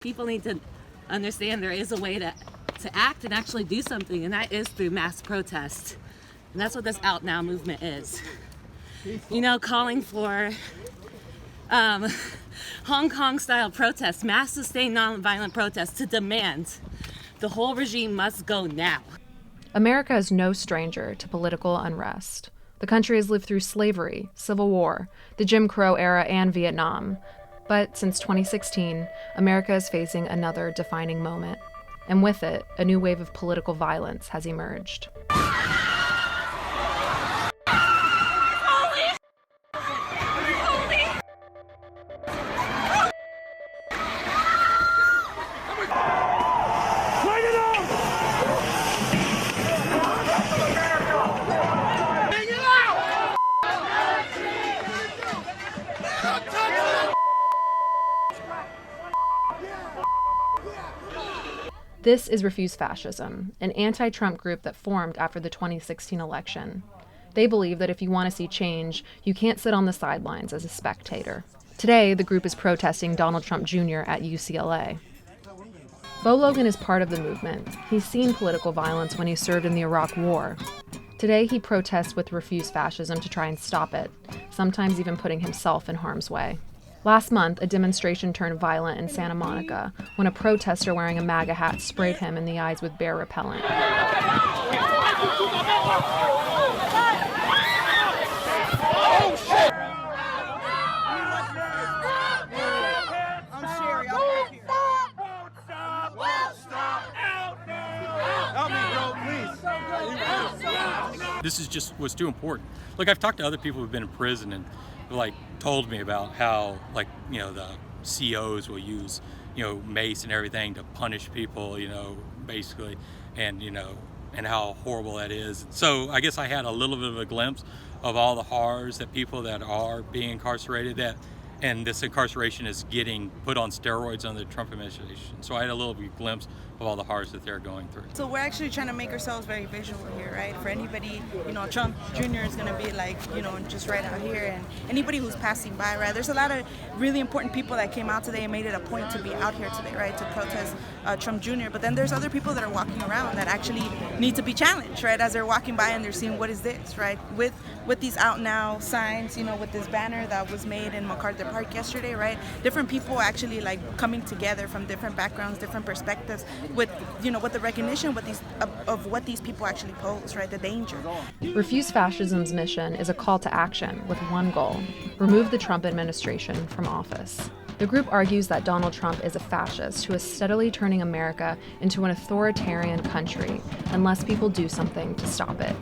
People need to understand there is a way to act and actually do something, and that is through mass protest. And that's what this Out Now movement is. You know, calling for Hong Kong-style protests, mass sustained nonviolent protests to demand the whole regime must go now. America is no stranger to political unrest. The country has lived through slavery, civil war, the Jim Crow era, and Vietnam. But since 2016, America is facing another defining moment. And with it, a new wave of political violence has emerged. This is Refuse Fascism, an anti-Trump group that formed after the 2016 election. They believe that if you want to see change, you can't sit on the sidelines as a spectator. Today, the group is protesting Donald Trump Jr. at UCLA. Bo Logan is part of the movement. He's seen political violence when he served in the Iraq War. Today, he protests with Refuse Fascism to try and stop it, sometimes even putting himself in harm's way. Last month, a demonstration turned violent in Santa Monica when a protester wearing a MAGA hat sprayed him in the eyes with bear repellent. This is just what's too important. Look, I've talked to other people who've been in prison and told me about how the COs will use mace and everything to punish people, basically, and how horrible that is. So I guess I had a little bit of a glimpse of all the horrors that people that are being incarcerated and this incarceration is getting put on steroids under the Trump administration. So I had a little bit of a glimpse of all the horrors that they're going through. So we're actually trying to make ourselves very visual here, right? For anybody, Trump Jr. is going to be just right out here, and anybody who's passing by, right? There's a lot of really important people that came out today and made it a point to be out here today, right? To protest Trump Jr. But then there's other people that are walking around that actually need to be challenged, right? As they're walking by and they're seeing, what is this, right? With these Out Now signs, with this banner that was made in MacArthur Park yesterday, right? Different people actually coming together from different backgrounds, different perspectives, with the recognition of what these people actually pose, right? The danger. Refuse Fascism's mission is a call to action with one goal: remove the Trump administration from office. The group argues that Donald Trump is a fascist who is steadily turning America into an authoritarian country unless people do something to stop it.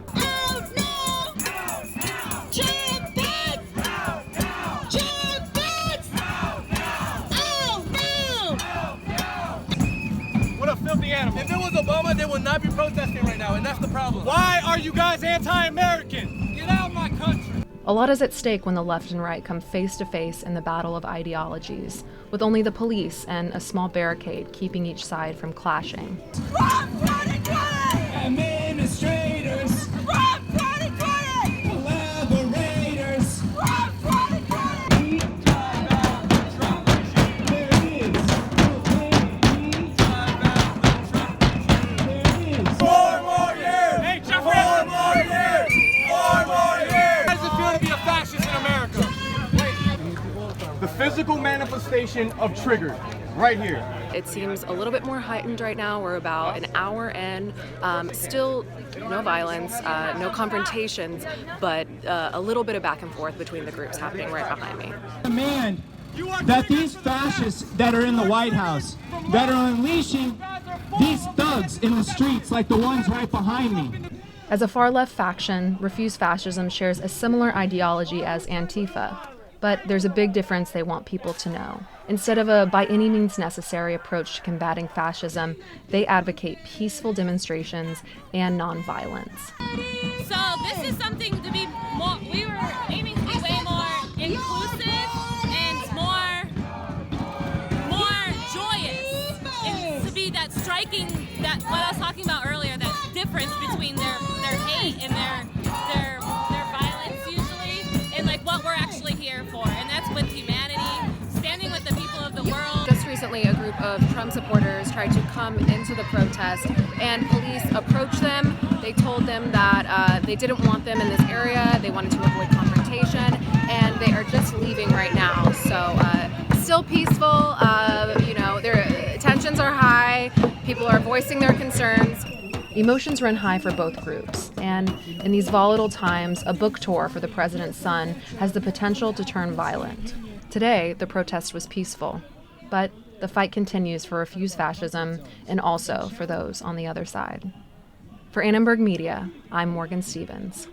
If it was Obama, they would not be protesting right now, and that's the problem. Why are you guys anti-American? Get out of my country! A lot is at stake when the left and right come face to face in the battle of ideologies, with only the police and a small barricade keeping each side from clashing. Administrators! Collaborators! The physical manifestation of trigger, right here. It seems a little bit more heightened right now. We're about an hour in. Still no violence, no confrontations, but a little bit of back and forth between the groups happening right behind me. Demand that these fascists that are in the White House, that are unleashing these thugs in the streets like the ones right behind me. As a far-left faction, Refuse Fascism shares a similar ideology as Antifa. But there's a big difference they want people to know. Instead of a by any means necessary approach to combating fascism, they advocate peaceful demonstrations and nonviolence. So this is something to be more, we were aiming to be way more inclusive and more joyous. And to be that striking, that what I was talking about earlier, that difference between their hate and their violence usually, and what we're actually here for, and that's with humanity, standing with the people of the world. Just recently, a group of Trump supporters tried to come into the protest, and police approached them. They told them that they didn't want them in this area. They wanted to avoid confrontation, and they are just leaving right now. So still peaceful. Their tensions are high. People are voicing their concerns. Emotions run high for both groups, and in these volatile times, a book tour for the president's son has the potential to turn violent. Today, the protest was peaceful, but the fight continues for Refuse Fascism and also for those on the other side. For Annenberg Media, I'm Morgan Stevens.